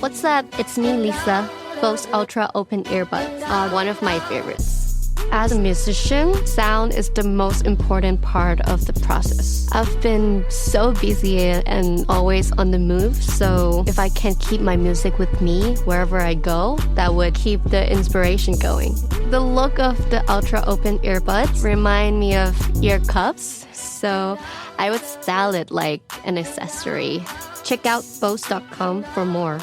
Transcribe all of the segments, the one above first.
What's up? It's me, Lisa. Bose Ultra Open Earbuds are one of my favorites. As a musician, sound is the most important part of the process. I've been so busy and always on the move, so if I can keep my music with me wherever I go, that would keep the inspiration going. The look of the Ultra Open Earbuds remind me of ear cups, so I would style it like an accessory. Check out Bose.com for more.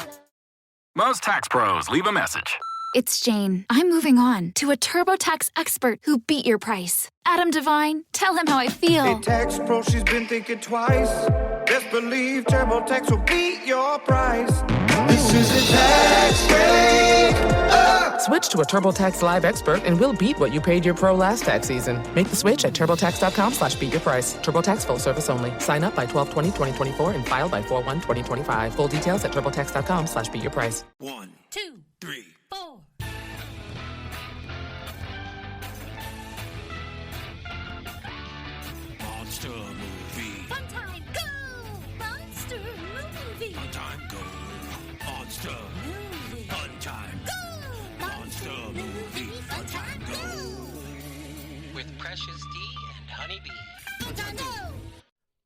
Most tax pros leave a message. It's Jane. I'm moving on to a TurboTax expert who beat your price. Adam Devine, tell him how I feel. Hey, tax pro, she's been thinking twice. Best believe TurboTax will beat your price. This is a tax break. Switch to a TurboTax Live expert and we'll beat what you paid your pro last tax season. Make the switch at TurboTax.com/beatyourprice. TurboTax full service only. Sign up by 12/20/2024 and file by 4/1/2025. Full details at TurboTax.com/beatyourprice. 1, 2, 3, 4. Monster movie. Fun time, go! Monster movie. Fun time, go. Monster Movie. Fun time. Go! Monster movie. Fun time, go. With Precious D and Honeybee. Fun time, go!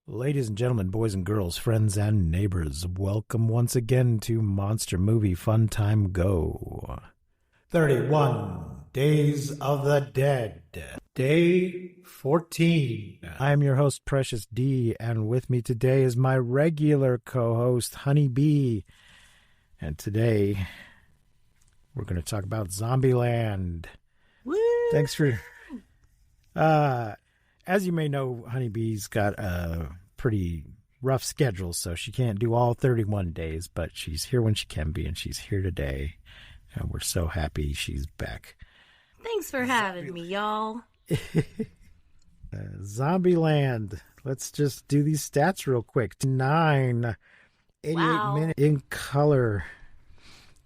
Ladies and gentlemen, boys and girls, friends and neighbors, welcome once again to Monster Movie Fun Time Go. 31 Days of the Dead, Day 14. I am your host, Precious D, and with me today is my regular co-host, Honeybee. And today, we're going to talk about Zombieland. Woo! Thanks for... as you may know, Honeybee's got a pretty rough schedule, so she can't do all 31 days, but she's here when she can be, and she's here today. And we're so happy she's back. Thanks for having me, y'all. Zombieland. Let's just do these stats real quick. 88 minutes in color.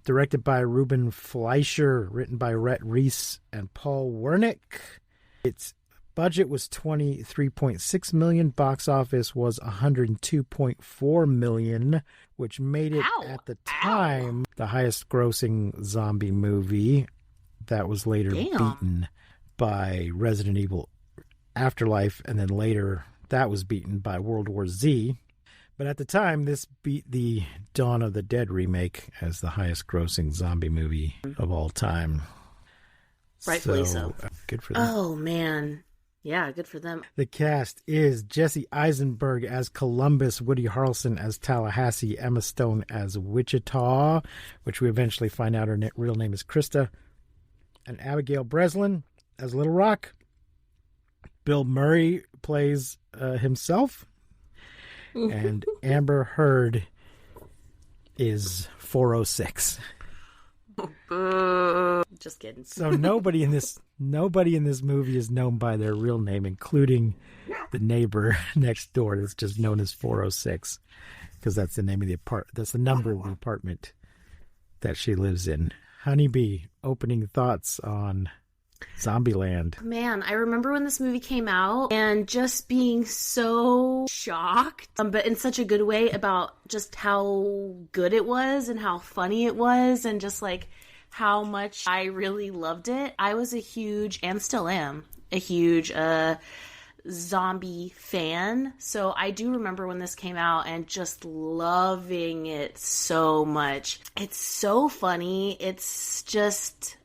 Directed by Ruben Fleischer. Written by Rhett Reese and Paul Wernick. Its budget was $23.6 million. Box office was $102.4 million, which made it at the time the highest grossing zombie movie. That was later beaten by Resident Evil Afterlife, and then later that was beaten by World War Z. But at the time, this beat the Dawn of the Dead remake as the highest grossing zombie movie of all time. Rightfully so. Good for them. Oh, man. Yeah, good for them. The cast is Jesse Eisenberg as Columbus, Woody Harrelson as Tallahassee, Emma Stone as Wichita, which we eventually find out her real name is Krista, and Abigail Breslin as Little Rock. Bill Murray plays himself, and Amber Heard is 406. Just kidding. So nobody in this movie is known by their real name, including the neighbor next door that's just known as 406, because that's the name of the that's the number of the apartment that she lives in. Honeybee, opening thoughts on Zombieland. Man, I remember when this movie came out and just being so shocked, but in such a good way, about just how good it was and how funny it was and just like how much I really loved it. I was a huge, and still am, a huge zombie fan. So I do remember when this came out and just loving it so much. It's so funny. It's just...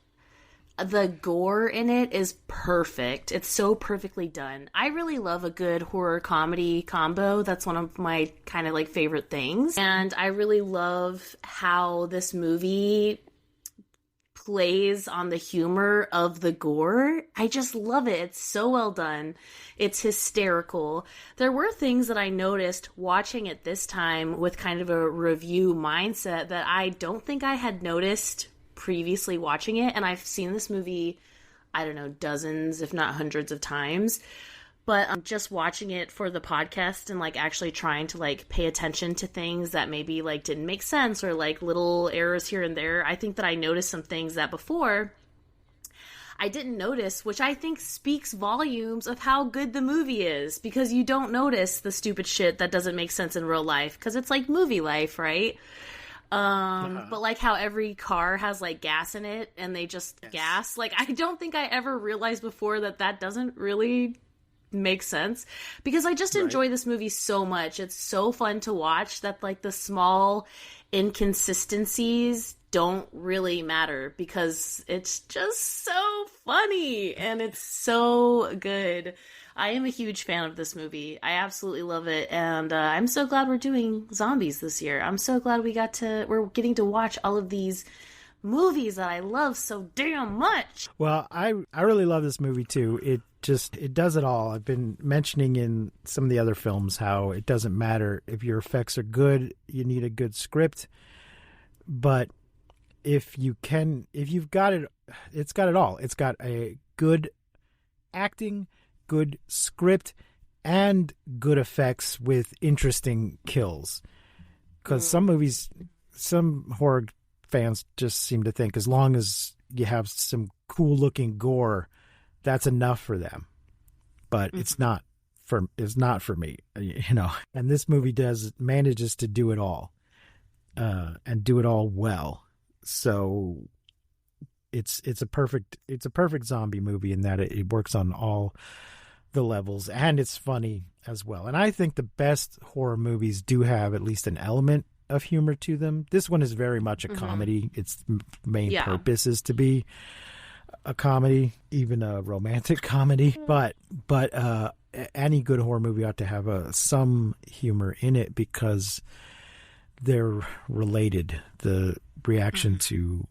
the gore in it is perfect. It's so perfectly done. I really love a good horror comedy combo. That's one of my kind of like favorite things. And I really love how this movie plays on the humor of the gore. I just love it. It's so well done. It's hysterical. There were things that I noticed watching it this time with kind of a review mindset that I don't think I had noticed previously watching it. And I've seen this movie, I don't know, dozens, if not hundreds of times. But I'm just watching it for the podcast and like actually trying to like pay attention to things that maybe like didn't make sense or like little errors here and there. I think that I noticed some things that before I didn't notice, which I think speaks volumes of how good the movie is, because you don't notice the stupid shit that doesn't make sense in real life because it's like movie life, right? But like how every car has like gas in it and they just gas. Like I don't think I ever realized before that doesn't really make sense, because I just enjoy this movie so much. It's so fun to watch that like the small inconsistencies don't really matter because it's just so funny and it's so good. I am a huge fan of this movie. I absolutely love it, and I'm so glad we're doing zombies this year. I'm so glad we're getting to watch all of these movies that I love so damn much. Well, I really love this movie too. It does it all. I've been mentioning in some of the other films how it doesn't matter if your effects are good, you need a good script. But if you've got it, it's got it all. It's got a good acting, good script, and good effects with interesting kills. Because some horror fans just seem to think as long as you have some cool looking gore, that's enough for them. But it's not for me, you know. And this movie manages to do it all, and do it all well. So it's a perfect zombie movie in that it works on all the levels, and it's funny as well. And I think the best horror movies do have at least an element of humor to them. This one is very much a comedy. Its main purpose is to be a comedy, even a romantic comedy. But any good horror movie ought to have some humor in it because they're related. The reaction to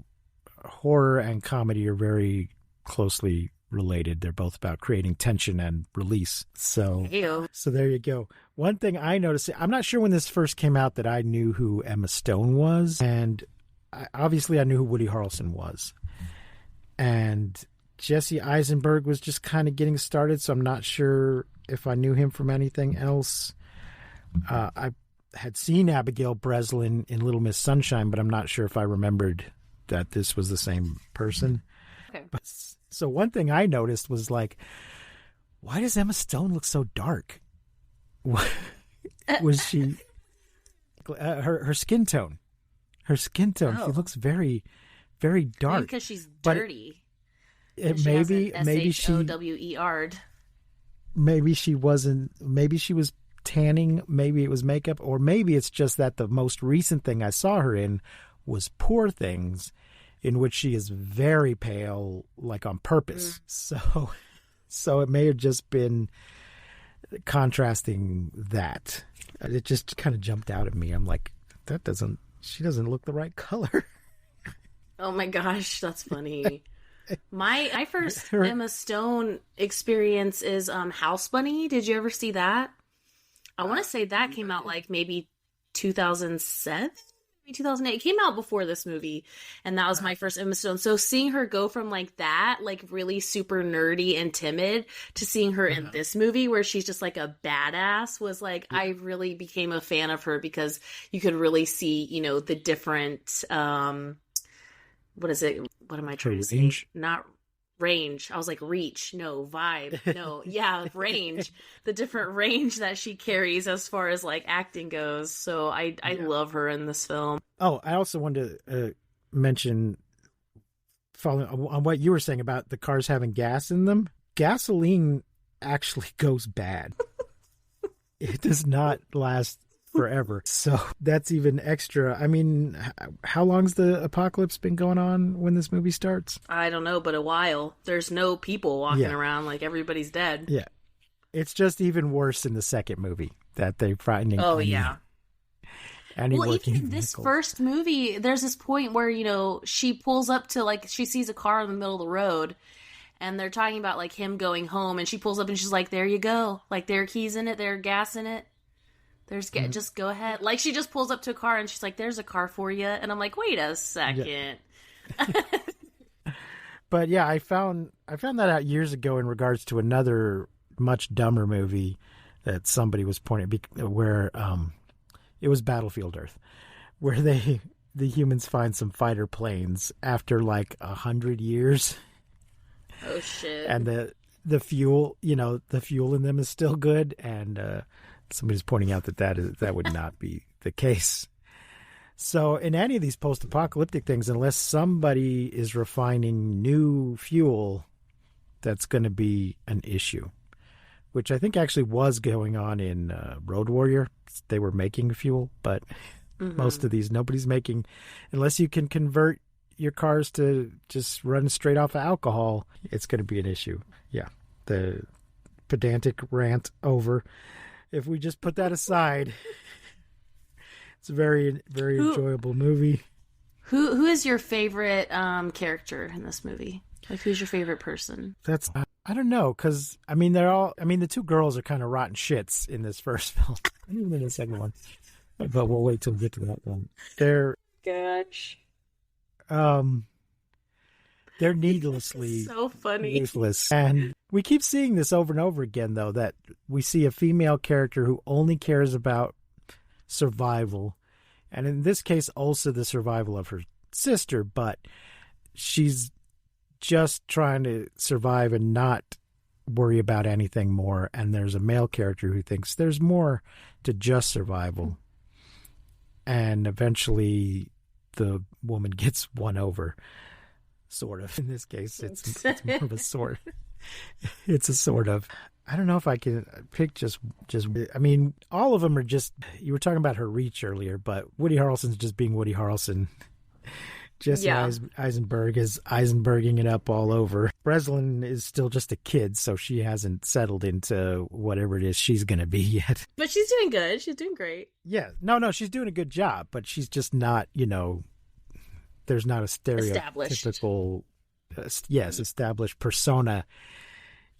horror and comedy are very closely related. They're both about creating tension and release. So there you go. One thing I noticed, I'm not sure when this first came out that I knew who Emma Stone was, and obviously I knew who Woody Harrelson was. And Jesse Eisenberg was just kind of getting started, so I'm not sure if I knew him from anything else. I had seen Abigail Breslin in Little Miss Sunshine, but I'm not sure if I remembered that this was the same person. Okay. So one thing I noticed was like, why does Emma Stone look so dark? Was she her skin tone? Her skin tone. She looks very, very dark. Maybe because she's dirty. Maybe she SHOWER'd. Maybe she wasn't. Maybe she was tanning. Maybe it was makeup, or maybe it's just that the most recent thing I saw her in was Poor Things, in which she is very pale, like on purpose. So it may have just been contrasting that. It just kind of jumped out at me. I'm like, she doesn't look the right color. Oh my gosh, that's funny. My first Emma Stone experience is House Bunny. Did you ever see that? I want to say that came out like maybe 2007, maybe 2008. It came out before this movie, and that was my first Emma Stone. So seeing her go from like that, like really super nerdy and timid, to seeing her in this movie where she's just like a badass was like, I really became a fan of her because you could really see, you know, the different, what is it? What am I trying to say? Not range. I was like reach. No, vibe. No. Yeah. Range. The different range that she carries as far as like acting goes. So I love her in this film. Oh, I also wanted to mention, following on what you were saying about the cars having gas in them, gasoline actually goes bad. It does not last forever. So that's even extra. I mean, how long's the apocalypse been going on when this movie starts? I don't know, but a while. There's no people walking around, like everybody's dead. Yeah. It's just even worse in the second movie that they're frightening. Oh, yeah. Well, even in this first movie, there's this point where, you know, she pulls up to, like, she sees a car in the middle of the road, and they're talking about, like, him going home, and she pulls up and she's like, there you go. Like, there are keys in it, there are gas in it. Just go ahead. Like, she just pulls up to a car and she's like, there's a car for you. And I'm like, wait a second. Yeah. But yeah, I found that out years ago in regards to another much dumber movie that somebody was pointing, where it was Battlefield Earth, where the humans find some fighter planes after like 100 years. Oh shit. And the fuel, you know, the fuel in them is still good, and somebody's pointing out that would not be the case. So in any of these post-apocalyptic things, unless somebody is refining new fuel, that's going to be an issue, which I think actually was going on in Road Warrior. They were making fuel, but most of these, nobody's making, unless you can convert your cars to just run straight off of alcohol, it's going to be an issue. Yeah, the pedantic rant over. If we just put that aside, it's a very, very enjoyable movie. Who is your favorite character in this movie? Like, who's your favorite person? That's I don't know, because I mean the two girls are kind of rotten shits in this first film, and even in the second one. But we'll wait till we get to that one. They're needlessly so funny, useless, and we keep seeing this over and over again. Though that we see a female character who only cares about survival, and in this case, also the survival of her sister, but she's just trying to survive and not worry about anything more. And there's a male character who thinks there's more to just survival. And eventually the woman gets won over, sort of. In this case, it's more of a sort. It's a sort of. I don't know if I can pick just. I mean, all of them are just. You were talking about her reach earlier, but Woody Harrelson's just being Woody Harrelson. Jesse Eisenberg is Eisenberging it up all over. Breslin is still just a kid, so she hasn't settled into whatever it is she's going to be yet. But she's doing good. She's doing great. Yeah. No, she's doing a good job, but she's just not, there's not a stereotypical, established persona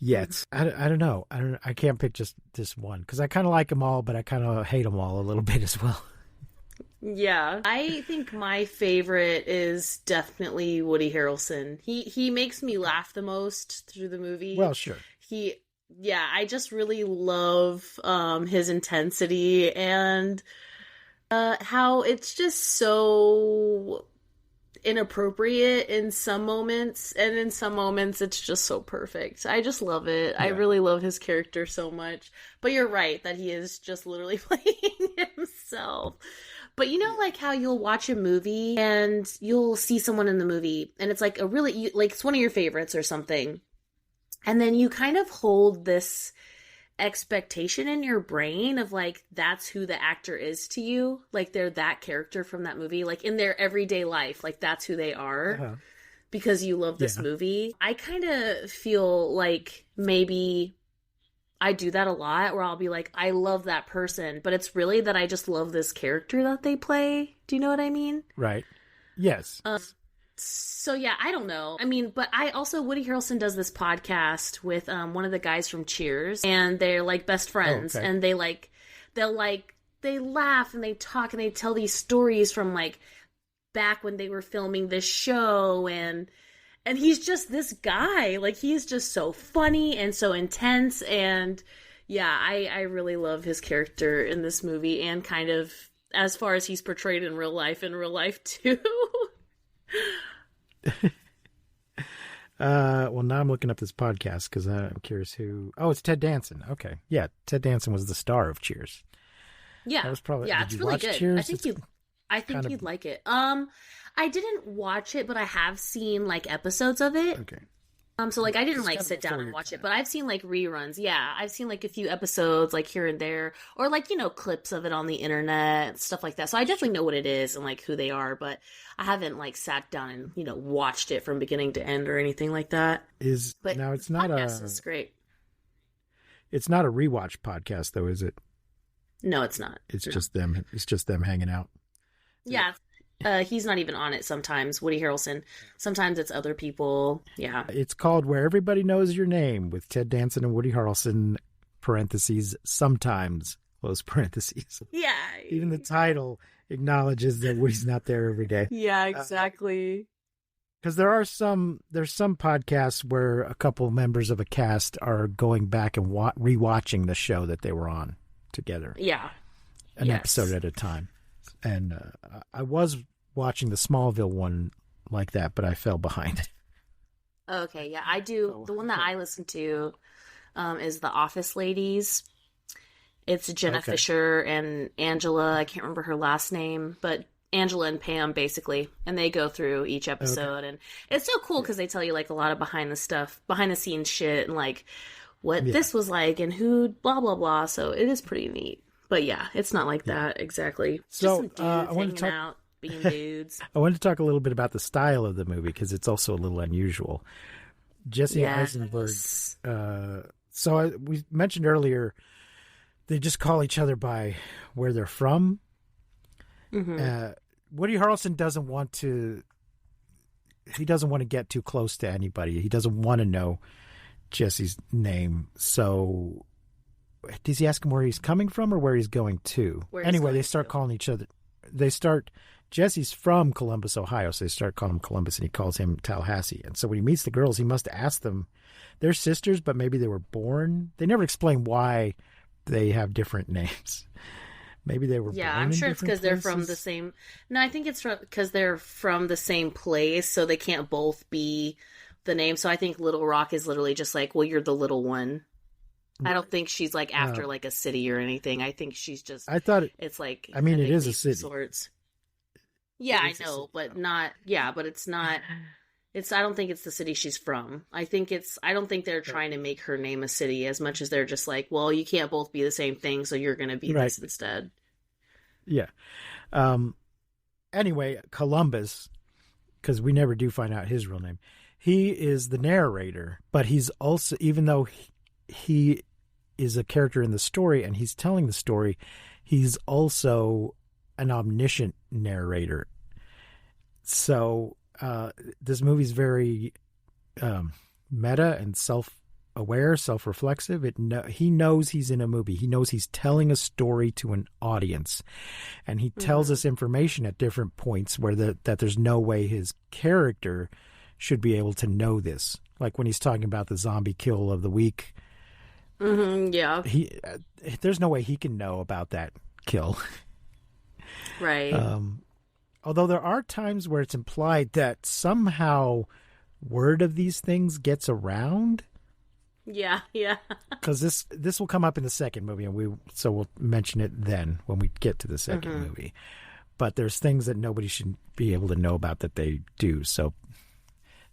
yet. I don't know. I can't pick just this one, because I kind of like them all, but I kind of hate them all a little bit as well. Yeah, I think my favorite is definitely Woody Harrelson. He makes me laugh the most through the movie. Well, sure. I just really love his intensity and how it's just so inappropriate in some moments, and in some moments it's just so perfect. I just love it. Yeah. I really love his character so much. But you're right that he is just literally playing himself. But like how you'll watch a movie and you'll see someone in the movie and it's like it's one of your favorites or something. And then you kind of hold this expectation in your brain of like, that's who the actor is to you. Like they're that character from that movie, like in their everyday life, like that's who they are because you love this movie. I kind of feel like maybe I do that a lot where I'll be like, I love that person, but it's really that I just love this character that they play. Do you know what I mean? Right. Yes. So yeah, I don't know. I mean, but Woody Harrelson does this podcast with one of the guys from Cheers, and they're like best friends, and they laugh and they talk and they tell these stories from like back when they were filming this show, and he's just this guy. Like, he is just so funny and so intense. And yeah, I really love his character in this movie, and kind of as far as he's portrayed in real life too. Well, now I'm looking up this podcast because I'm curious who. Oh, it's Ted Danson. Okay. Yeah, Ted Danson was the star of Cheers. Yeah. That was probably. Yeah, it's really good. Cheers? I think you'd like it. I didn't watch it, but I have seen like episodes of it. Okay. So like I didn't like sit down and watch it, but I've seen like reruns. Yeah, I've seen like a few episodes like here and there, or like clips of it on the internet, stuff like that. So I definitely know what it is and like who they are, but I haven't like sat down and watched it from beginning to end or anything like that. But now it's not it's great. It's not a rewatch podcast though, is it? No, it's not. It's just them. It's just them hanging out. Yeah. He's not even on it sometimes, Woody Harrelson. Sometimes it's other people. Yeah. It's called Where Everybody Knows Your Name with Ted Danson and Woody Harrelson, parentheses, sometimes, close parentheses. Yeah. Even the title acknowledges that Woody's not there every day. Yeah, exactly. Because there's some podcasts where a couple members of a cast are going back and rewatching the show that they were on together. Yeah. An episode at a time. And I was watching the Smallville one like that, but I fell behind. Okay, yeah, I do. The one that I listen to is The Office Ladies. It's Jenna Fisher and Angela. I can't remember her last name, but Angela and Pam, basically, and they go through each episode, and it's so cool because they tell you like a lot of behind the scenes shit, and like what this was like, and who blah blah blah. So it is pretty neat. But yeah, it's not like that exactly. So just some dudes I want to hanging talk. out, being dudes. I wanted to talk a little bit about the style of the movie because it's also a little unusual. Jesse Eisenberg. We mentioned earlier they just call each other by where they're from. Mm-hmm. Woody Harrelson doesn't want to get too close to anybody. He doesn't want to know Jesse's name. So does he ask him where he's coming from or where he's going to? Anyway, they start calling each other. Jesse's from Columbus, Ohio, so they start calling him Columbus, and he calls him Tallahassee. And so when he meets the girls, he must ask them, they're sisters, but maybe they were born. They never explain why they have different names. Maybe they were. Yeah, born I'm in sure it's because they're from places. the same. No, I think it's because they're from the same place, so they can't both be the name. So I think Little Rock is literally just like, well, you're the little one. I don't think she's like after like a city or anything. I think she's just. I thought it's like. I mean, it is a of city. Sorts. Yeah, I know, but not. Yeah, but it's not. It's. I don't think it's the city she's from. I don't think they're trying to make her name a city as much as they're just like, well, you can't both be the same thing, so you're going to be this instead. Yeah. Anyway, Columbus, because we never do find out his real name. He is the narrator, but he's also, even though he is a character in the story and he's telling the story, he's also an omniscient narrator. So this movie's very meta and self-aware, self-reflexive. He knows he's in a movie. He knows he's telling a story to an audience, and he tells us information at different points where that there's no way his character should be able to know this. Like when he's talking about the zombie kill of the week. Mm-hmm, yeah. There's no way he can know about that kill. Right. Although there are times where it's implied that somehow word of these things gets around. Yeah. Because this will come up in the second movie, and we'll mention it then when we get to the second movie. But there's things that nobody should be able to know about that they do. So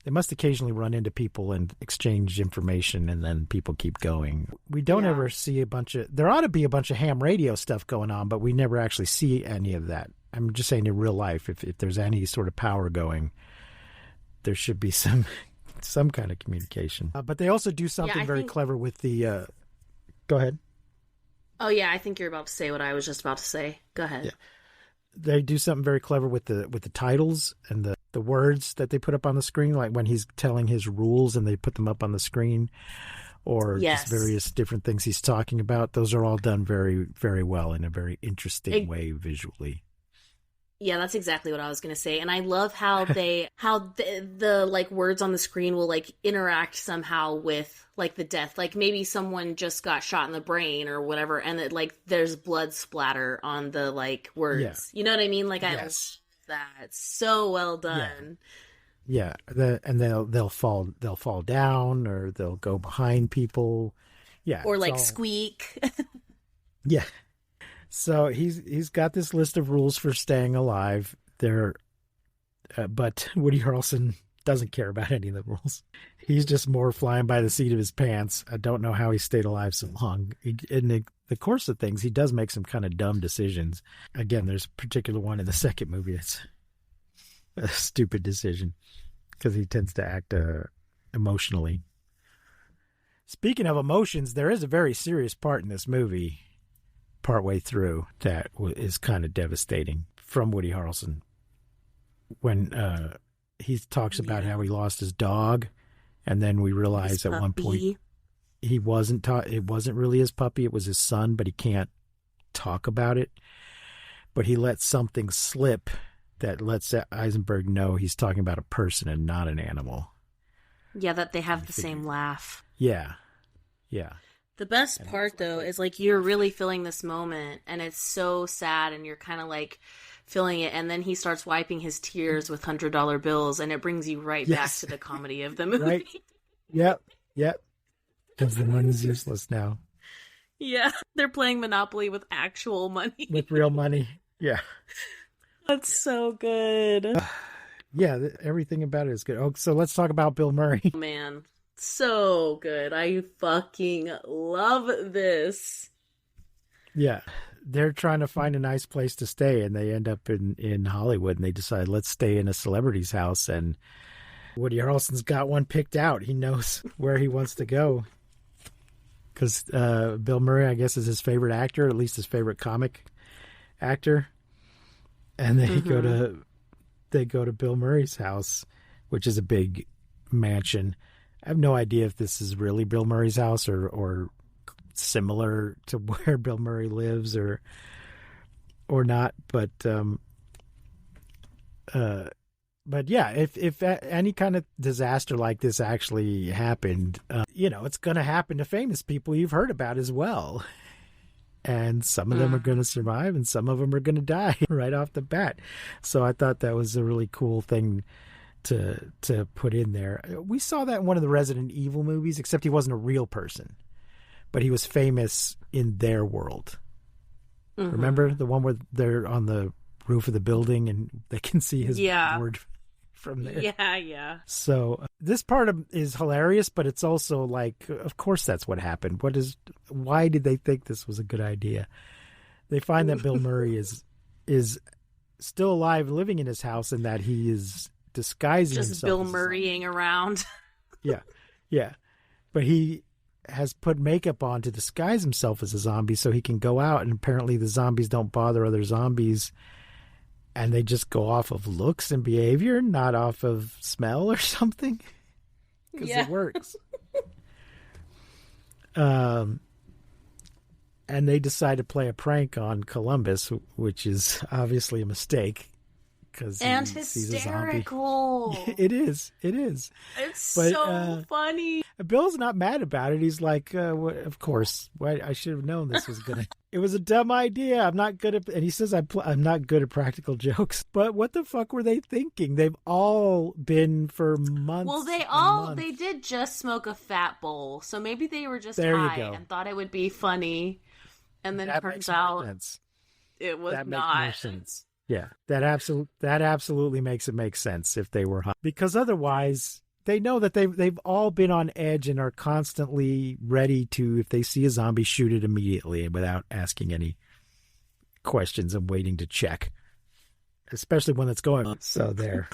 they must occasionally run into people and exchange information, and then people keep going. We don't ever see there ought to be a bunch of ham radio stuff going on, but we never actually see any of that. I'm just saying in real life, if there's any sort of power going, there should be some kind of communication. But they also do something very clever with the... Go ahead. Oh, yeah, I think you're about to say what I was just about to say. Go ahead. Yeah. They do something very clever with the titles and the words that they put up on the screen, like when he's telling his rules and they put them up on the screen, or just various different things he's talking about. Those are all done very, very well in a very interesting way visually. Yeah, that's exactly what I was going to say. And I love how the like words on the screen will like interact somehow with like the death. Like maybe someone just got shot in the brain or whatever, and that like there's blood splatter on the like words. Yeah. You know what I mean? Like I love that. So well done. Yeah. And they'll fall down, or they'll go behind people. Yeah. Or like squeak. Yeah. So he's got this list of rules for staying alive there, but Woody Harrelson doesn't care about any of the rules. He's just more flying by the seat of his pants. I don't know how he stayed alive so long. In the course of things, he does make some kind of dumb decisions. Again, there's a particular one in the second movie that's a stupid decision because he tends to act emotionally. Speaking of emotions, there is a very serious part in this movie partway through that is kind of devastating from Woody Harrelson when he talks about how he lost his dog, and then we realize at one point it wasn't really his puppy, it was his son, but he can't talk about it. But he lets something slip that lets Eisenberg know he's talking about a person and not an animal. Yeah, that they have the same laugh. Yeah. The best part, though, is, like, you're really feeling this moment, and it's so sad, and you're kind of, like, feeling it, and then he starts wiping his tears with $100 bills, and it brings you right back to the comedy of the movie. Right. Yep. Because the money's useless now. Yeah, they're playing Monopoly with actual money. With real money. Yeah. That's so good. Yeah, everything about it is good. Oh, so let's talk about Bill Murray. Man, so good. I fucking love this. Yeah. They're trying to find a nice place to stay, and they end up in Hollywood, and they decide, let's stay in a celebrity's house. And Woody Harrelson's got one picked out. He knows where he wants to go. Because Bill Murray, I guess, is his favorite actor, at least his favorite comic actor. And they go to Bill Murray's house, which is a big mansion. I have no idea if this is really Bill Murray's house or similar to where Bill Murray lives or not. But yeah, if any kind of disaster like this actually happened, it's going to happen to famous people you've heard about as well. And some of them are going to survive and some of them are going to die right off the bat. So I thought that was a really cool thing to put in there. We saw that in one of the Resident Evil movies, except he wasn't a real person, but he was famous in their world. Remember the one where they're on the roof of the building and they can see his board from there? Yeah. So this part is hilarious, but it's also like, of course that's what happened. Why did they think this was a good idea? They find that Bill Murray is still alive, living in his house, and that he is disguising himself. Just Bill Murraying around. Yeah. But he has put makeup on to disguise himself as a zombie so he can go out, and apparently the zombies don't bother other zombies, and they just go off of looks and behavior, not off of smell or something. Because it works. And they decide to play a prank on Columbus, which is obviously a mistake. And hysterical. It is. It's so funny. Bill's not mad about it. He's like, of course. I should have known this was going to... It was a dumb idea. I'm not good at... And he says, I'm not good at practical jokes. But what the fuck were they thinking? They've all been for months. Well, they did just smoke a fat bowl. So maybe they were just high and thought it would be funny. And then it turns out it was not. Makes more sense. Yeah, that absolutely makes it make sense if they were high. Because otherwise, they know that they've all been on edge and are constantly ready to, if they see a zombie, shoot it immediately without asking any questions and waiting to check. Especially when it's going on. So there,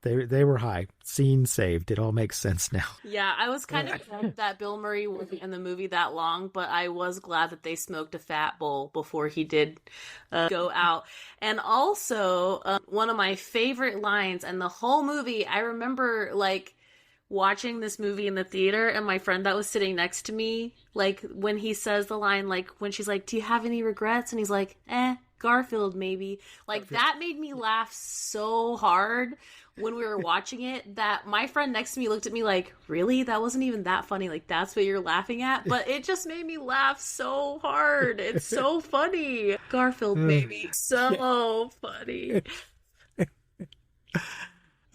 they were high. Scene saved. It all makes sense now. Yeah, I was kind of glad that Bill Murray wasn't in the movie that long, but I was glad that they smoked a fat bowl before he did go out. And also, one of my favorite lines in the whole movie, I remember watching this movie in the theater, and my friend that was sitting next to me, when he says the line, when she's like, "Do you have any regrets?" And he's like, Garfield, maybe. That made me laugh so hard when we were watching it that my friend next to me looked at me like, really? That wasn't even that funny. That's what you're laughing at? But it just made me laugh so hard. It's so funny. Garfield, maybe. So funny.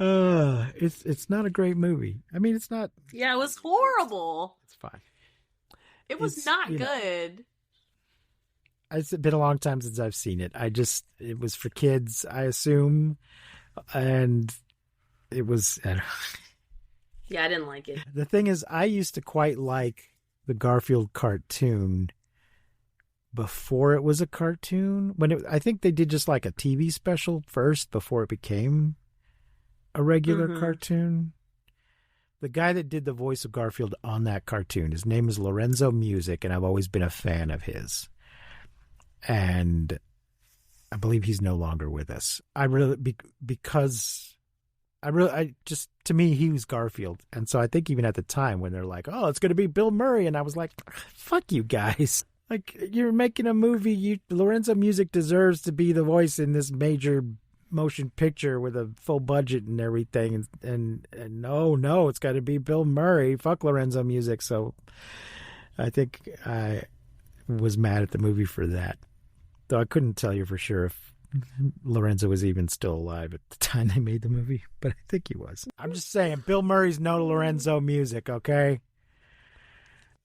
It's not a great movie. I mean, it's not. Yeah, it was horrible. It's fine. It was not good. It's been a long time since I've seen it. It was for kids, I assume. And it was... Yeah, I didn't like it. The thing is, I used to quite like the Garfield cartoon before it was a cartoon. I think they did just a TV special first before it became a regular cartoon. The guy that did the voice of Garfield on that cartoon, his name is Lorenzo Music, and I've always been a fan of his. And I believe he's no longer with us. To me, he was Garfield. And so I think even at the time when they're like, oh, it's going to be Bill Murray. And I was like, fuck you guys. You're making a movie. Lorenzo Music deserves to be the voice in this major motion picture with a full budget and everything. And no, it's got to be Bill Murray. Fuck Lorenzo Music. So I think I was mad at the movie for that. Though I couldn't tell you for sure if Lorenzo was even still alive at the time they made the movie, but I think he was. I'm just saying, Bill Murray's no Lorenzo Music, okay?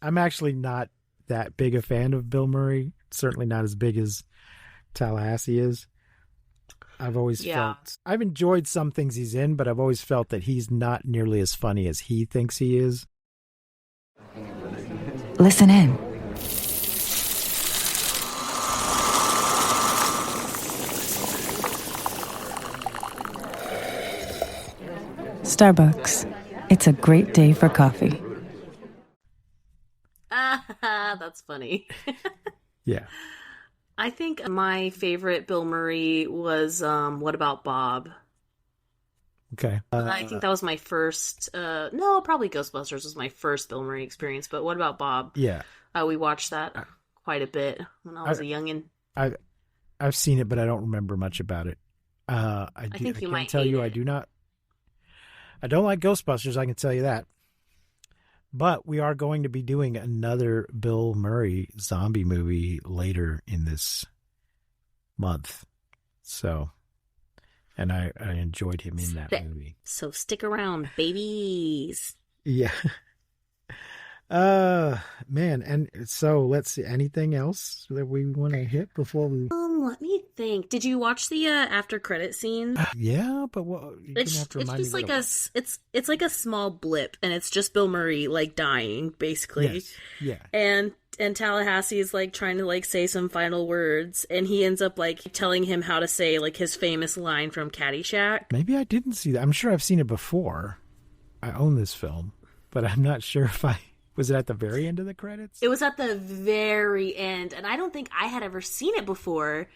I'm actually not that big a fan of Bill Murray. Certainly not as big as Tallahassee is. I've always Yeah. felt I've enjoyed some things he's in, but I've always felt that he's not nearly as funny as he thinks he is. Listen in. Starbucks. It's a great day for coffee. That's funny. Yeah. I think my favorite Bill Murray was What About Bob? Okay. I think that was my first no, probably Ghostbusters was my first Bill Murray experience, but What About Bob? Yeah. We watched that quite a bit when I was a youngin'. I've seen it, but I don't remember much about it. I think you can might tell hate you it. I don't like Ghostbusters, I can tell you that. But we are going to be doing another Bill Murray zombie movie later in this month. So, and I enjoyed him in that movie. So stick around, babies. Yeah. Man, and so let's see, anything else that we want to hit before we... Let me think. Did you watch the after credit scene? Yeah, but what... It's just like it's like a small blip, and it's just Bill Murray like dying, basically. Yes. Yeah. And Tallahassee is like trying to like say some final words, and he ends up like telling him how to say like his famous line from Caddyshack. Maybe I didn't see that. I'm sure I've seen it before. I own this film, but I'm not sure if I... Was it at the very end of the credits? It was at the very end, and I don't think I had ever seen it before.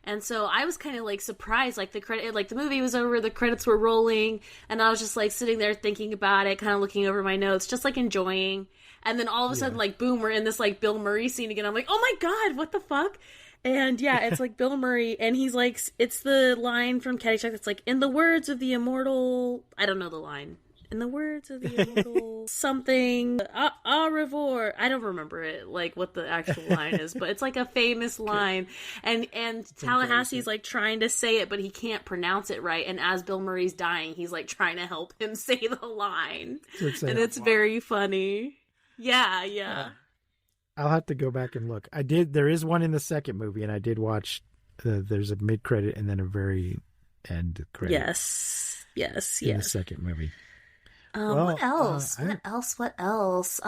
And so I was kind of like surprised, like the movie was over, the credits were rolling, and I was just like sitting there thinking about it, kind of looking over my notes, just like enjoying. And then all of a sudden, like boom, we're in this like Bill Murray scene again. I'm like, oh my god, what the fuck? And yeah, it's like Bill Murray, and he's like, it's the line from Caddyshack that's like, in the words of the immortal, I don't know the line. In the words of the immortal something, au revoir. I don't remember it, like what the actual line is, but it's like a famous line. And Tallahassee's like trying to say it, but he can't pronounce it right. And as Bill Murray's dying, he's like trying to help him say the line. And it's very funny. Yeah. I'll have to go back and look. There is one in the second movie, and I did watch, there's a mid-credit and then a very end credit. Yes. In the second movie. What else? What else?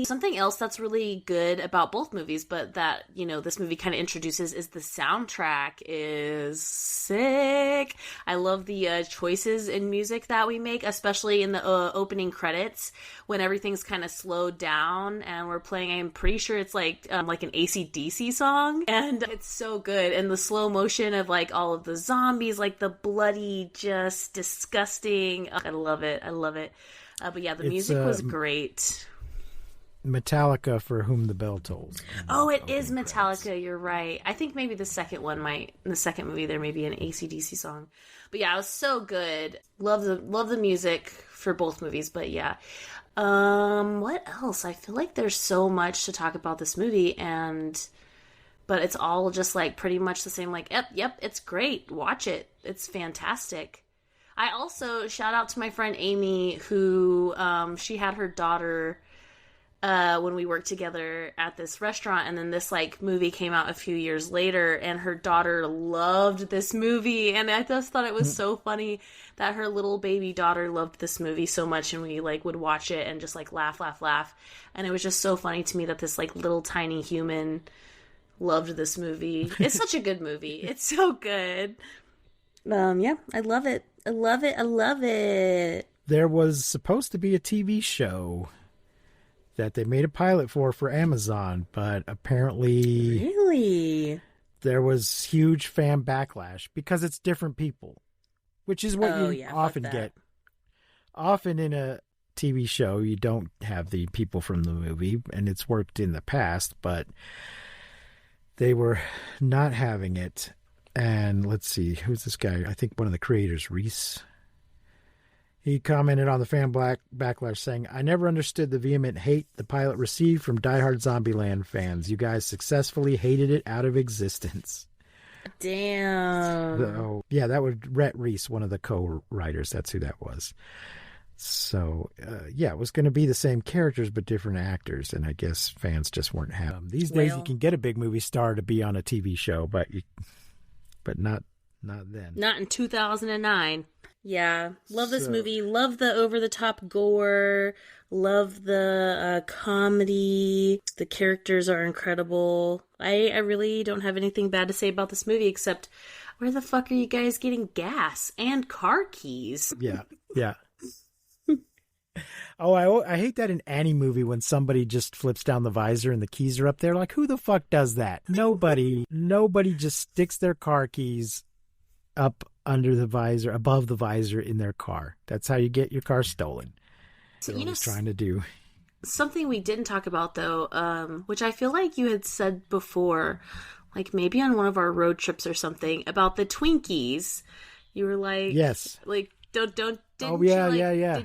Something else that's really good about both movies, but that, this movie kind of introduces is the soundtrack is sick. I love the choices in music that we make, especially in the opening credits when everything's kind of slowed down and we're playing, I'm pretty sure it's like an AC/DC song, and it's so good. And the slow motion of like all of the zombies, like the bloody, just disgusting. I love it. But yeah, the music was great. Metallica, For Whom the Bell Tolls. Oh, it is Metallica. Credits. You're right. I think maybe the second movie there may be an AC/DC song. But yeah, it was so good. Love the music for both movies. But yeah, what else? I feel like there's so much to talk about this movie, but it's all just like pretty much the same. Like, yep, it's great. Watch it. It's fantastic. I also shout out to my friend Amy, who she had her daughter when we worked together at this restaurant, and then this like movie came out a few years later, and her daughter loved this movie, and I just thought it was so funny that her little baby daughter loved this movie so much, and we like would watch it and just like laugh, and it was just so funny to me that this like little tiny human loved this movie. It's such a good movie. It's so good. Yeah, I love it. I love it. There was supposed to be a TV show that they made a pilot for Amazon, but apparently... Really? There was huge fan backlash because it's different people, which is what you often get. Often in a TV show, you don't have the people from the movie, and it's worked in the past, but they were not having it. And let's see, who's this guy? I think one of the creators, Reese. He commented on the fan backlash saying, I never understood the vehement hate the pilot received from diehard Zombieland fans. You guys successfully hated it out of existence. Damn. So, yeah, that was Rhett Reese, one of the co-writers. That's who that was. So, yeah, it was going to be the same characters but different actors, and I guess fans just weren't happy. These days you can get a big movie star to be on a TV show, but not Not then. Not in 2009. Yeah, love this movie. Love the over-the-top gore. Love the comedy. The characters are incredible. I really don't have anything bad to say about this movie except, where the fuck are you guys getting gas and car keys? Yeah. Oh, I hate that in any movie when somebody just flips down the visor and the keys are up there. Like, who the fuck does that? Nobody just sticks their car keys up under the visor, above the visor in their car. That's how you get your car stolen. So, you know, trying to do something we didn't talk about though, which I feel like you had said before, like maybe on one of our road trips or something, about the Twinkies. You were like, yes, like don't. Oh yeah, yeah.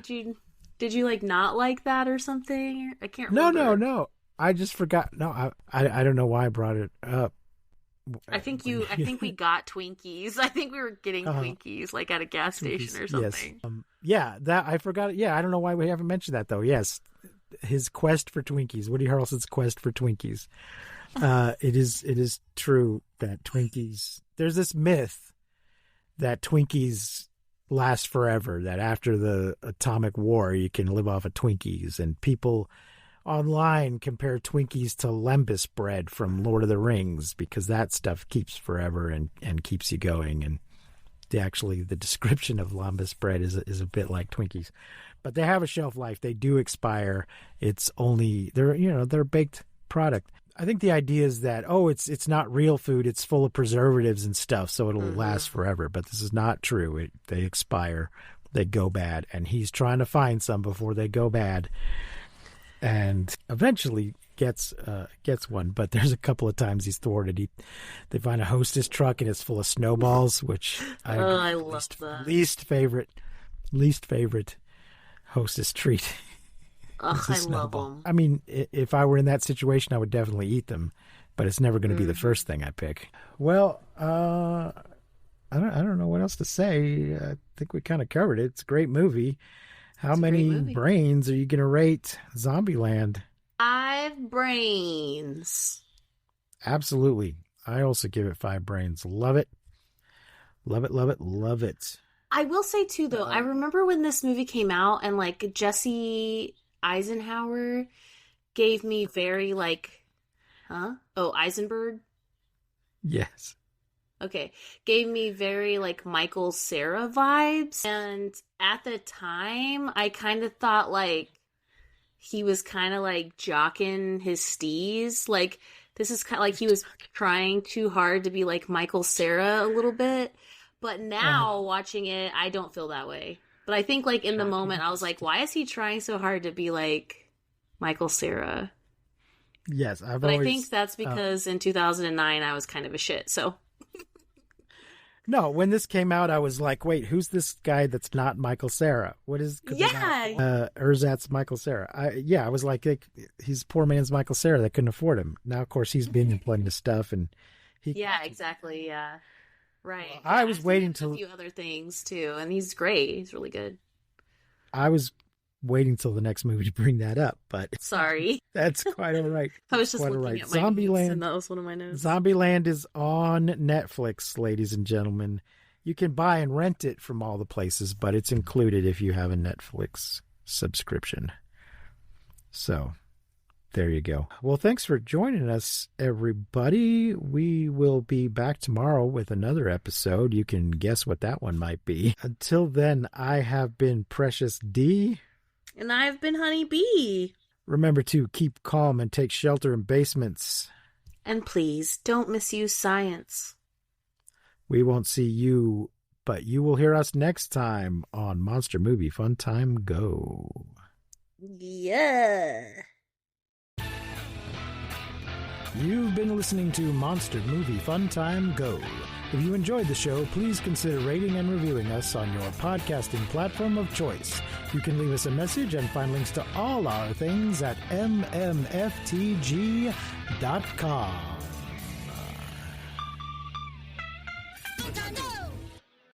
Did you like not like that or something? I can't remember. No. I just forgot. No, I don't know why I brought it up. I think we got Twinkies. I think we were getting Twinkies like at a gas station or something. Yes. That I forgot. Yeah, I don't know why we haven't mentioned that though. Yes, his quest for Twinkies, Woody Harrelson's quest for Twinkies. It is true that Twinkies. There's this myth that Twinkies last forever. That after the atomic war, you can live off of Twinkies, and people online compare Twinkies to lembas bread from Lord of the Rings because that stuff keeps forever and keeps you going. And the description of lembas bread is a bit like Twinkies, but they have a shelf life. They do expire. They're a baked product. I think the idea is that, it's not real food. It's full of preservatives and stuff, so it'll last forever. But this is not true. They expire. They go bad. And he's trying to find some before they go bad. And eventually gets one, but there's a couple of times he's thwarted. They find a Hostess truck and it's full of snowballs, which I love that. Least favorite Hostess treat. I love them. I mean, if I were in that situation, I would definitely eat them, but it's never going to be the first thing I pick. Well, I don't know what else to say. I think we kind of covered it. It's a great movie. How many brains are you going to rate Zombieland? 5 brains. Absolutely. I also give it 5 brains. Love it. Love it, love it, love it. I will say, too, though, I remember when this movie came out and, like, Jesse Eisenhower gave me very, like, Eisenberg? Yes. Okay. Gave me very, like, Michael Cera vibes. And at the time, I kind of thought, like, he was kind of, like, jocking his steez. Like, this is kind of like he was trying too hard to be, like, Michael Cera a little bit. But now, watching it, I don't feel that way. But I think, like, in the moment, I was like, why is he trying so hard to be, like, Michael Cera? Yes, I think that's because in 2009, I was kind of a shit, so... No, when this came out, I was like, wait, who's this guy that's not Michael Cera? What is... Ersatz Michael Cera. I was like, he's poor man's Michael Cera. They couldn't afford him. Now, of course, he's been in plenty of stuff. And exactly, yeah. Right. I was waiting till... a few other things, too, and he's great. He's really good. I was waiting till the next movie to bring that up, but... Sorry. That's quite all right. I was just looking at my notes, and that was one of my notes. Zombieland is on Netflix, ladies and gentlemen. You can buy and rent it from all the places, but it's included if you have a Netflix subscription. So, there you go. Well, thanks for joining us, everybody. We will be back tomorrow with another episode. You can guess what that one might be. Until then, I have been Precious D. And I've been Honey Bee. Remember to keep calm and take shelter in basements. And please, don't misuse science. We won't see you, but you will hear us next time on Monster Movie Fun Time Go. Yeah. You've been listening to Monster Movie Fun Time Go. If you enjoyed the show, please consider rating and reviewing us on your podcasting platform of choice. You can leave us a message and find links to all our things at mmftg.com.